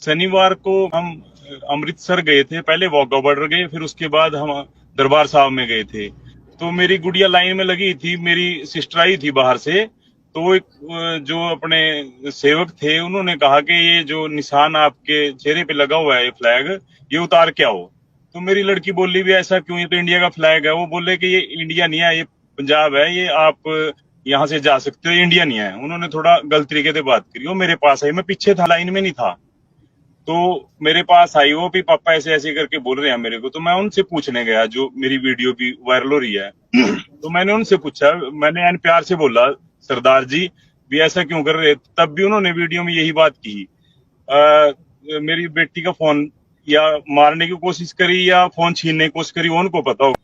शनिवार को हम अमृतसर गए थे। पहले वाघा बॉर्डर गए, फिर उसके बाद हम दरबार साहब में गए थे। तो मेरी गुड़िया लाइन में लगी थी, मेरी सिस्टर आई थी बाहर से। तो एक जो अपने सेवक थे उन्होंने कहा कि ये जो निशान आपके चेहरे पे लगा हुआ है, ये फ्लैग, ये उतार के आओ। तो मेरी लड़की बोली भी ऐसा क्यों, ये तो इंडिया का फ्लैग है। वो बोले कि ये इंडिया नहीं है, ये पंजाब है, ये आप यहाँ से जा सकते हो, इंडिया नहीं है। उन्होंने थोड़ा गलत तरीके से बात करी। वो मेरे पास आई, मैं पीछे था, लाइन में नहीं था। तो मेरे पास आई वो भी, पापा ऐसे ऐसे करके बोल रहे हैं मेरे को। तो मैं उनसे पूछने गया, जो मेरी वीडियो भी वायरल हो रही है। तो मैंने उनसे पूछा, मैंने एन प्यार से बोला, सरदार जी भी ऐसा क्यों कर रहे। तब भी उन्होंने वीडियो में यही बात की, मेरी बेटी का फोन या मारने की कोशिश करी या फोन छीनने की कोशिश करी, वो उनको पता हो।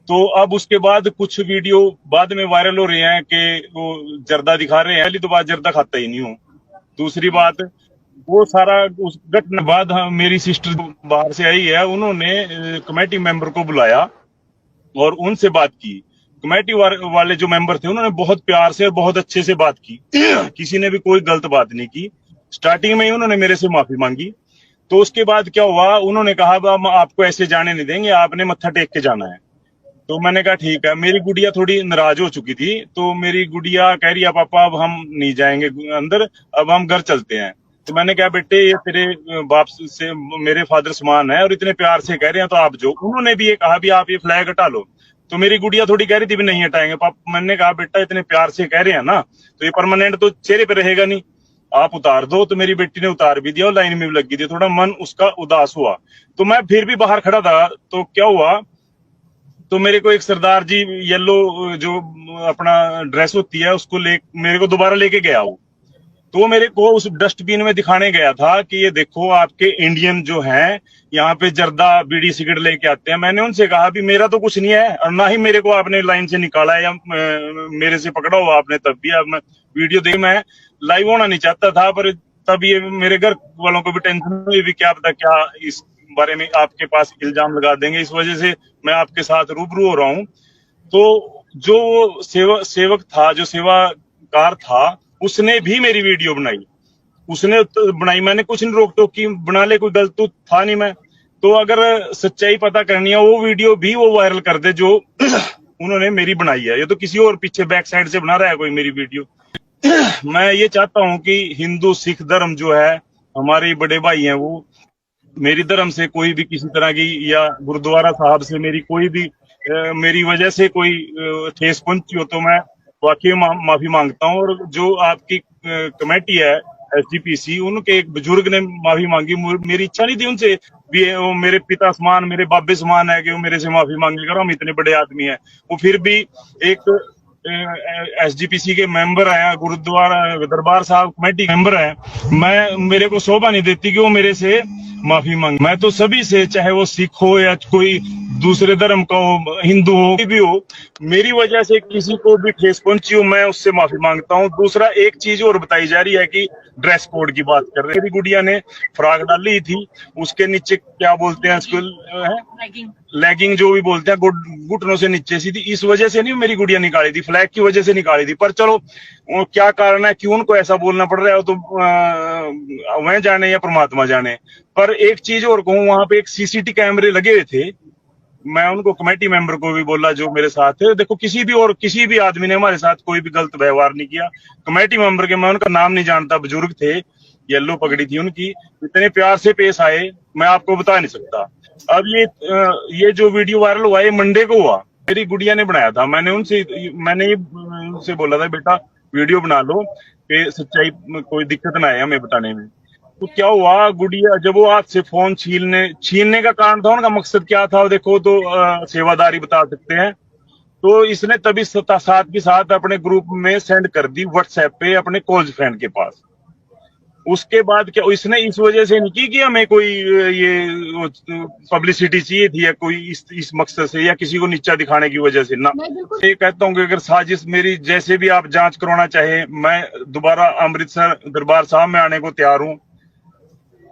तो अब उसके बाद कुछ वीडियो बाद में वायरल हो रहे हैं कि वो जर्दा दिखा रहे हैं। पहली तो बात, जर्दा खाता ही नहीं हूँ। दूसरी बात, वो सारा उस घटना बाद मेरी सिस्टर बाहर से आई है, उन्होंने कमेटी मेंबर को बुलाया और उनसे बात की। कमेटी वाले जो मेंबर थे उन्होंने बहुत प्यार से और बहुत अच्छे से बात की। किसी ने भी कोई गलत बात नहीं की। स्टार्टिंग में ही उन्होंने मेरे से माफी मांगी। तो उसके बाद क्या हुआ, उन्होंने कहा हम आपको ऐसे जाने नहीं देंगे, आपने मत्था टेक के जाना है। तो मैंने कहा ठीक है। मेरी गुड़िया थोड़ी नाराज हो चुकी थी, तो मेरी गुड़िया कह रही है पापा अब हम नहीं जाएंगे अंदर, अब हम घर चलते हैं। तो मैंने कहा बेटे ये तेरे बाप से मेरे फादर समान है और इतने प्यार से कह रहे हैं तो आप जो। उन्होंने भी ये कहा भी आप ये फ्लैग हटा लो। तो मेरी गुड़िया थोड़ी कह रही थी भी नहीं हटाएंगे पापा। मैंने कहा बेटा इतने प्यार से कह रहे हैं ना, तो ये परमानेंट तो चेहरे पे रहेगा नहीं, आप उतार दो। तो मेरी बेटी ने उतार भी दिया और लाइन में भी लगी थी। थोड़ा मन उसका उदास हुआ, तो मैं फिर भी बाहर खड़ा था। तो क्या हुआ, तो मेरे को एक सरदार जी येलो जो अपना ड्रेस होती है उसको मेरे को दोबारा लेके गया वो। तो वो मेरे को उस डस्टबिन में दिखाने गया था कि ये देखो आपके इंडियन जो हैं यहाँ पे जर्दा बीड़ी सिगरेट लेके आते हैं। मैंने उनसे कहा भी मेरा तो कुछ नहीं है और ना ही मेरे को आपने लाइन से निकाला है या मेरे से पकड़ा हुआ आपने। तब भी अब मैं वीडियो देख, मैं लाइव होना नहीं चाहता था, पर तब ये मेरे घर वालों को भी टेंशन हुई भी क्या पता क्या इस बारे में आपके पास इल्जाम लगा देंगे। इस वजह से मैं आपके साथ रूबरू हो रहा हूँ। तो जो सेवक था, जो सेवाकार था, उसने भी मेरी वीडियो बनाई। उसने तो बनाई, मैंने कुछ नहीं रोक टोक की, बना ले, कोई गलत तो था नहीं मैं। तो अगर सच्चाई पता करनी है, वो वीडियो भी वो वायरल कर दे जो उन्होंने मेरी बनाई है। ये तो किसी और पीछे बैक साइड से बना रहा है कोई मेरी वीडियो। मैं ये चाहता हूँ कि हिंदू सिख धर्म जो है, हमारे बड़े भाई हैं, वो मेरी धर्म से कोई भी किसी तरह की या गुरुद्वारा साहब से मेरी कोई भी मेरी वजह से कोई ठेस पहुंची हो तो मैं वाकई माफी मांगता हूँ। और जो आपकी कमेटी है एसजीपीसी, उनके एक बुजुर्ग ने माफी मांगी। मेरी इच्छा नहीं थी उनसे भी, वो मेरे पिता समान, मेरे बाबे समान है कि वो मेरे से माफी मांगेगा, हम इतने बड़े आदमी हैं। वो फिर भी एक एसजीपीसी के मेंबर है, गुरुद्वारा दरबार साहब कमेटी मेंबर है। मेरे को शोभा नहीं देती कि वो मेरे से माफी मांगे। मैं तो सभी से, चाहे वो सिख हो या कोई दूसरे धर्म का हो, हिंदू हो, कोई भी हो, मेरी वजह से किसी को भी ठेस पहुंची हो, मैं उससे माफी मांगता हूँ। दूसरा एक चीज और बताई जा रही है कि ड्रेस कोड की बात कर रहे हैं। मेरी गुड़िया ने फ्रॉक डाली थी, उसके नीचे क्या बोलते हैं इसको, लेगिंग जो भी बोलते हैं, घुटनों से नीचे सी थी। इस वजह से नहीं मेरी गुड़िया निकाली थी, फ्लैग की वजह से निकाली थी। पर चलो क्या कारण है, क्यों उनको ऐसा बोलना पड़ रहा है, तो वह जाने या परमात्मा जाने। पर एक चीज और कहूँ, वहां पे एक सीसीटीवी कैमरे लगे हुए थे। मैं उनको कमेटी मेंबर को भी बोला जो मेरे साथ थे, देखो किसी भी आदमी ने हमारे साथ कोई भी गलत व्यवहार नहीं किया। कमेटी मेंबर के, मैं उनका नाम नहीं जानता, बुजुर्ग थे, येलो पगड़ी थी उनकी, इतने प्यार से पेश आए, मैं आपको बता नहीं सकता। अब ये जो वीडियो वायरल हुआ, ये मंडे को हुआ, मेरी गुड़िया ने बनाया था। मैंने उनसे बोला था बेटा वीडियो बना लो कि सच्चाई कोई दिक्कत ना आए हमें बताने में। तो क्या हुआ, गुड़िया जब वो आपसे फोन छीनने का कारण था, उनका मकसद क्या था देखो तो सेवादारी बता सकते हैं। तो इसने तभी साथ के साथ अपने ग्रुप में सेंड कर दी व्हाट्सएप पे अपने कॉलेज फ्रेंड के पास। उसके बाद क्या इसने इस वजह से नहीं की कि हमें कोई ये पब्लिसिटी चाहिए थी या कोई इस मकसद से या किसी को नीचा दिखाने की वजह से ना। ये कहता हूँ कि अगर साजिश मेरी जैसे भी आप जांच करवाना चाहे, मैं दोबारा अमृतसर दरबार साहब में आने को तैयार हूँ।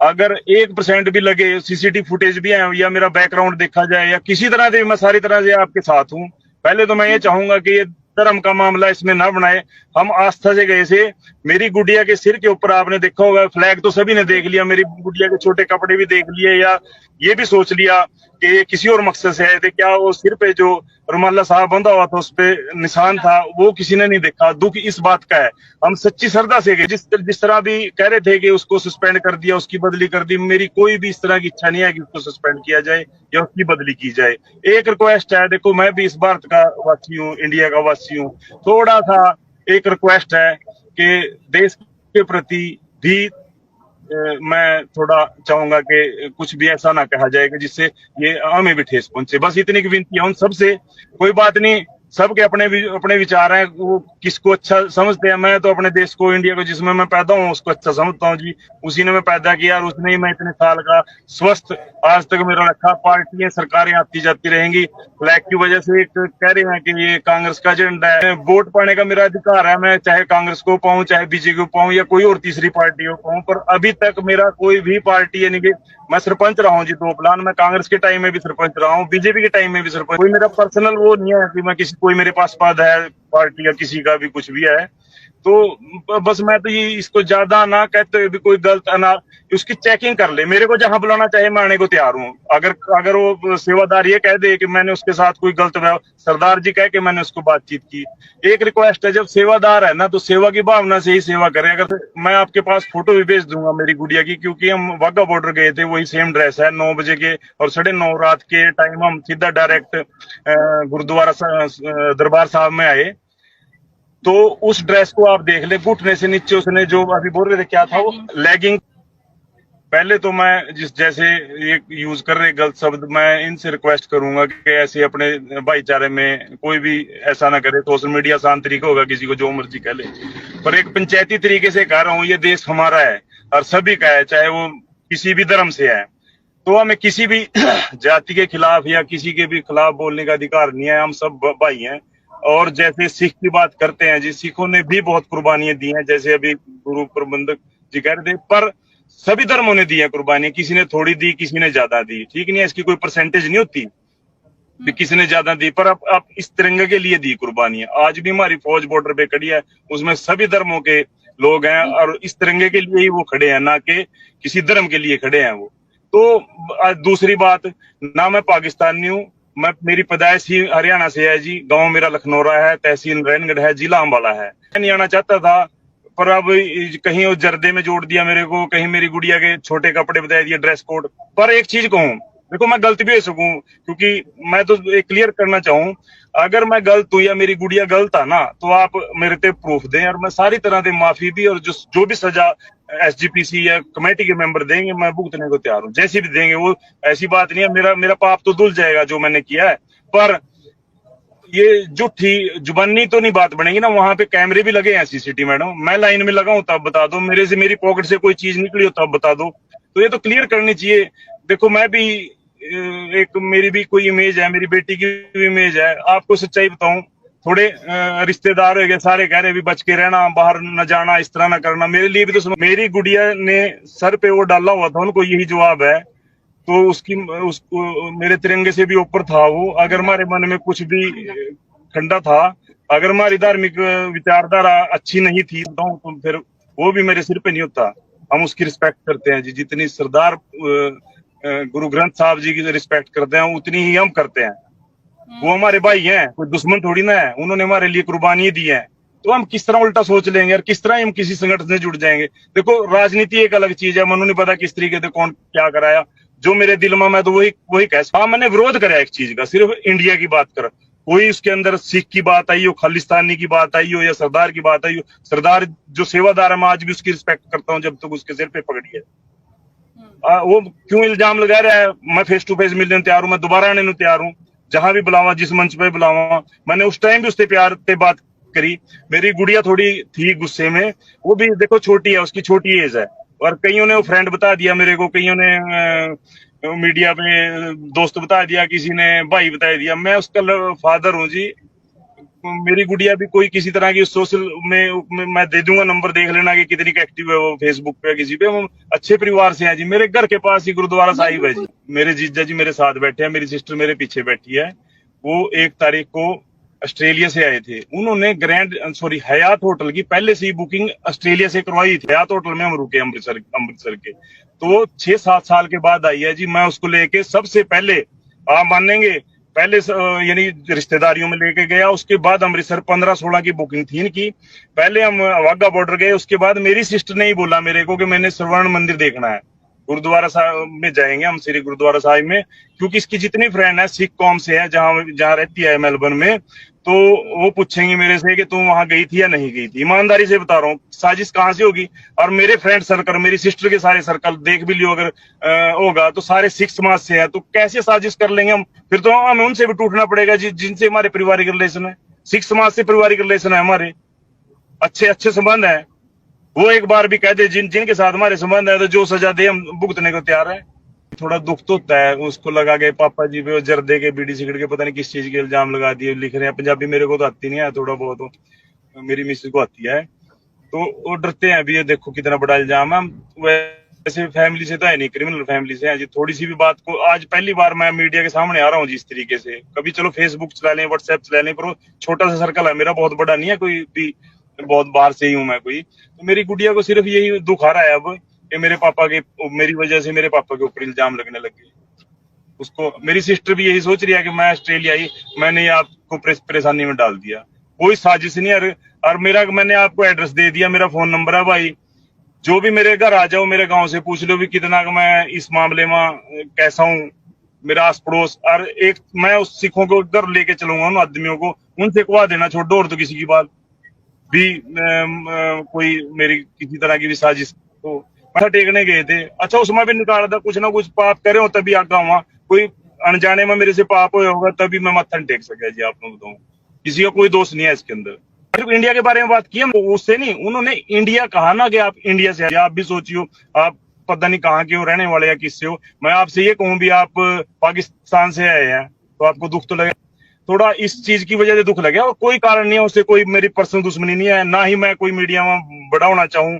अगर 1% भी लगे, सीसीटीवी फुटेज भी है या मेरा बैकग्राउंड देखा जाए या किसी तरह से, मैं सारी तरह से आपके साथ हूँ। पहले तो मैं ये चाहूंगा कि ये धर्म का मामला इसमें ना बनाए। हम आस्था से गए थे। मेरी गुड़िया के सिर के ऊपर आपने देखा होगा फ्लैग, तो सभी ने देख लिया, मेरी गुड़िया के छोटे कपड़े भी देख लिए, या ये भी सोच लिया कि ये किसी और मकसद से आए थे। क्या वो सिर पे जो रुमाला साहब बंधा हुआ था उस पे निशान था, वो किसी ने नहीं देखा। दुख इस बात का है, हम सच्ची श्रद्धा से गए। जिस तरह भी कह रहे थे कि उसको सस्पेंड कर दिया, उसकी बदली कर दी, मेरी कोई भी इस तरह की इच्छा नहीं है कि उसको सस्पेंड किया जाए या उसकी बदली की जाए। एक रिक्वेस्ट है, देखो मैं भी इस भारत का वासी हूँ, इंडिया का वासी हूँ, थोड़ा सा एक रिक्वेस्ट है कि देश के प्रति भी मैं थोड़ा चाहूंगा कि कुछ भी ऐसा ना कहा जाए कि जिससे ये हमें भी ठेस पहुंचे। बस इतनी की विनती है उन सबसे। कोई बात नहीं, सबके अपने विचार हैं, वो किसको अच्छा समझते हैं। मैं तो अपने देश को, इंडिया को, जिसमें मैं पैदा हूँ उसको अच्छा समझता हूँ जी। उसी ने मैं पैदा किया और उसने ही मैं इतने साल का स्वस्थ आज तक मेरा रखा। पार्टियां सरकारें आती जाती रहेंगी, फ्लैग की वजह से एक कह रहे हैं कि ये कांग्रेस का एजेंडा है। वोट पाने का मेरा अधिकार है, मैं चाहे कांग्रेस को पाऊं, चाहे बीजेपी को पाऊं, या कोई और तीसरी पार्टी को पाऊं, पर अभी तक मेरा कोई भी पार्टी, यानी कि मैं सरपंच रहा हूँ जी 2 प्लान, मैं कांग्रेस के टाइम में भी सरपंच रहा हूँ, बीजेपी के टाइम में भी सरपंच। कोई मेरा पर्सनल वो नहीं है कि मैं किसी, कोई मेरे पास पद है पार्टी या किसी का भी कुछ भी है। तो बस मैं तो ये इसको ज्यादा ना कहते हुए भी कोई गलत ना, उसकी चेकिंग कर ले। मेरे को जहां बुलाना चाहे मैं आने को तैयार हूँ। अगर वो सेवादार ये कह दे कि मैंने उसके साथ कोई गलत, सरदार जी कह के मैंने उसको बातचीत की। एक रिक्वेस्ट है, जब सेवादार है ना तो सेवा की भावना से ही सेवा करें। अगर मैं आपके पास फोटो भी भेज दूंगा मेरी गुड़िया की, क्योंकि हम वाघा बॉर्डर गए थे, वही सेम ड्रेस है। 9 बजे के और 9:30 रात के टाइम हम सीधा डायरेक्ट गुरुद्वारा दरबार साहब में आए। तो उस ड्रेस को आप देख ले, घुटने से नीचे उसने जो अभी बोल रहे थे क्या था वो, लेगिंग। पहले तो मैं जैसे ये यूज कर रहे गलत शब्द, मैं इनसे रिक्वेस्ट करूंगा कि ऐसे अपने भाईचारे में कोई भी ऐसा ना करे। सोशल मीडिया आसान तरीका होगा, किसी को जो मर्जी कह ले, पर एक पंचायती तरीके से कह रहा हूँ, ये देश हमारा है और सभी का है, चाहे वो किसी भी धर्म से है। तो हमें किसी भी जाति के खिलाफ या किसी के भी खिलाफ बोलने का अधिकार नहीं है। हम सब भाई हैं। और जैसे सिख की बात करते हैं जी, सिखों ने भी बहुत कुर्बानियां दी हैं, जैसे अभी गुरु प्रबंधक जी कह रहे थे, पर सभी धर्मों ने दी है कुर्बानियां। किसी ने थोड़ी दी, किसी ने ज्यादा दी, ठीक नहीं है, इसकी कोई परसेंटेज नहीं होती भी किसी ने ज्यादा दी, पर अब इस तिरंगे के लिए दी कुर्बानियां। आज भी हमारी फौज बॉर्डर पे खड़ी है, उसमें सभी धर्मों के लोग हैं और इस तिरंगे के लिए ही वो खड़े हैं, ना कि किसी धर्म के लिए खड़े हैं वो। तो दूसरी बात, ना मैं पाकिस्तानी हूँ, मैं, मेरी पैदाइश ही हरियाणा से है जी। गांव मेरा लखनौरा है, तहसील नारायणगढ़ है, जिला अंबाला है। मैं नहीं आना चाहता था, पर अब कहीं वो जर्दे में जोड़ दिया मेरे को, कहीं मेरी गुड़िया के छोटे कपड़े बता दिए, ड्रेस कोड। पर एक चीज कहूँ, देखो मैं गलत भी हो सकूं, क्योंकि मैं तो एक क्लियर करना चाहूँ, अगर मैं गलत हूँ या मेरी गुड़िया गलत है ना, तो आप मेरे पे प्रूफ दें और मैं सारी तरह से माफी भी, और जो भी सजा एसजीपीसी या कमेटी के मेंबर देंगे मैं भुगतने को तैयार हूँ, जैसी भी देंगे। वो ऐसी बात नहीं है, मेरा पाप तो धुल जाएगा जो मैंने किया है, पर ये झूठी जुबानी तो नहीं बात बनेगी ना। वहां पे कैमरे भी लगे हैं सीसीटीवी, मैडम, मैं लाइन में लगा हूं तब बता दो, मेरी पॉकेट से कोई चीज निकली हो तब बता दो। तो ये तो क्लियर करनी चाहिए। देखो मैं भी एक, मेरी भी कोई इमेज है, मेरी बेटी की भी इमेज है। आपको सच्चाई बताऊं, थोड़े रिश्तेदार हो गए, सारे कह रहे भी बच के रहना, बाहर न जाना, इस तरह ना करना। मेरे लिए भी तो मेरी गुड़िया ने सर पे वो डाला हुआ था, उनको यही जवाब है। तो उसको मेरे तिरंगे से भी ऊपर था वो। अगर हमारे मन में कुछ भी खंडा था, अगर हमारी धार्मिक विचारधारा अच्छी नहीं थी तो फिर वो भी मेरे सिर पे नहीं होता। हम उसकी रिस्पेक्ट करते हैं जी, जितनी सरदार गुरु ग्रंथ साहब जी की रिस्पेक्ट करते हैं उतनी ही हम करते हैं। वो हमारे भाई हैं, कोई दुश्मन थोड़ी ना है, उन्होंने हमारे लिए कुर्बानी दी है। तो हम किस तरह उल्टा सोच लेंगे और किस तरह हम किसी संगठन से जुड़ जाएंगे। देखो राजनीति एक अलग चीज है, मनु नहीं पता किस तरीके से कौन क्या कराया, जो मेरे दिल में मैं तो वही कह। हाँ मैंने विरोध करा एक चीज का, सिर्फ इंडिया की बात कर, कोई उसके अंदर सिख की बात आई हो, खालिस्तानी की बात आई हो या सरदार की बात आई हो, सरदार जो सेवादार है मैं आज भी उसकी रिस्पेक्ट करता हूँ जब तक उसके सिर पे पकड़ी है। वो क्यों इल्जाम लगा रहा है, मैं फेस टू फेस मिलने तैयार हूँ, मैं दोबारा आने तैयार हूँ, जहां भी बुलावा, जिस मंच पे बुलावा। मैंने उस टाइम भी उससे प्यार पे बात करी। मेरी गुड़िया थोड़ी थी गुस्से में, वो भी देखो छोटी है, उसकी छोटी एज है, और कईयों ने वो फ्रेंड बता दिया मेरे को, कईयों ने मीडिया पे दोस्त बता दिया, किसी ने भाई बता दिया। मैं उसका फादर हूँ जी। मेरी गुड़िया भी कोई किसी तरह की सोशल में मैं दे दूंगा नंबर, देख लेना कि कितनी एक्टिव है वो फेसबुक पे किसी पे। हम अच्छे परिवार से हैं जी, मेरे घर के पास ही गुरुद्वारा साहिब है जी। मेरे जीजा जी मेरे साथ बैठे हैं, मेरी सिस्टर मेरे पीछे बैठी है। वो 1 तारीख को ऑस्ट्रेलिया से आए थे, उन्होंने हयात होटल की पहले से ही बुकिंग ऑस्ट्रेलिया से करवाई थी। हयात होटल में हम रुके अमृतसर के। तो 6-7 साल के बाद आई है जी। मैं उसको लेके सबसे पहले, आप मानेंगे, पहले यानी रिश्तेदारियों में लेके गया। उसके बाद अमृतसर 15-16 की बुकिंग थी इनकी। पहले हम वाघा बॉर्डर गए। उसके बाद मेरी सिस्टर ने ही बोला मेरे को कि मैंने स्वर्ण मंदिर देखना है, गुरुद्वारा साहब में जाएंगे हम, श्री गुरुद्वारा साहिब में, क्योंकि इसकी जितनी फ्रेंड है सिख कौम से है, जहां जहां रहती है मेलबर्न में, तो वो पूछेंगे मेरे से कि तुम वहां गई थी या नहीं गई थी। ईमानदारी से बता रहा हूँ, साजिश कहाँ से होगी। और मेरे फ्रेंड सर्कल, मेरी सिस्टर के सारे सर्कल देख भी लियो अगर होगा तो सारे सिख समाज से है, तो कैसे साजिश कर लेंगे हम। फिर तो हमें उनसे भी टूटना पड़ेगा जिनसे हमारे पारिवारिक रिलेशन है। सिख समाज से पारिवारिक रिलेशन है हमारे, अच्छे अच्छे संबंध है। वो एक बार भी कह दे जिनके साथ हमारे संबंध है, तो जो सजा दे हम भुगतने को तैयार है। थोड़ा दुख तो होता है। उसको लगा के पापा जी पे जर्दे के, बीड़ी सिगरेट के, पता नहीं किस चीज के इल्जाम लगा दिए, लिख रहे हैं। पंजाबी मेरे को तो आती नहीं है, थोड़ा बहुत तो मेरी मिसेज को आती है, तो वो डरते हैं। अभी ये देखो कितना बड़ा इल्जाम है। वैसे फैमिली से तो है नहीं, क्रिमिनल फैमिली से है जी। थोड़ी सी भी बात को, आज पहली बार मैं मीडिया के सामने आ रहा हूँ जिस तरीके से। कभी चलो फेसबुक चला लें, व्हाट्सएप चला लें, पर छोटा सा सर्कल है मेरा, बहुत बड़ा नहीं है कोई भी, बहुत बाहर से ही हूँ मैं कोई। तो मेरी गुड़िया को सिर्फ यही दुख आ रहा है अब कि मेरे पापा के, मेरी वजह से मेरे पापा के ऊपर इल्जाम लगने लगे। उसको, मेरी सिस्टर भी यही सोच रही है कि मैं ऑस्ट्रेलिया आई, मैंने आपको परेशानी में डाल दिया। कोई साजिश नहीं। और मैंने आपको एड्रेस दे दिया, मेरा फोन नंबर है भाई। जो भी मेरे घर आ जाओ, मेरे गांव से पूछ लो भी कितना मैं इस मामले में कैसा हूँ, मेरा आस पड़ोस। और एक मैं उस सिखों को घर लेके चलूंगा, उन आदमियों को, उनसे कुआ देना छोड़ो, और तो किसी की बात भी कोई मेरी किसी तरह की भी साजिश। तो मत्था टेकने गए थे, अच्छा उसमें भी निकाला था, कुछ ना कुछ पाप करे हो तभी आगा हुआ। कोई अनजाने में मेरे से पाप हो होगा तभी मैं मत्था नहीं टेक सका जी। आप लोग बताऊं, किसी का कोई दोष नहीं है इसके अंदर। सिर्फ इंडिया के बारे में बात की हम, उससे नहीं, उन्होंने इंडिया कहा ना कि आप इंडिया से, आप भी सोचियो, आप पता नहीं कहाँ के हो, रहने वाले या किससे हो। मैं आपसे ये कहूँ भी आप पाकिस्तान से आए हैं तो आपको दुख तो लगे, थोड़ा इस चीज की वजह से दुख लगे। और कोई कारण नहीं है, उससे कोई मेरी पर्सनल दुश्मनी नहीं है, ना ही मैं कोई मीडिया में बड़ा होना चाहूँ,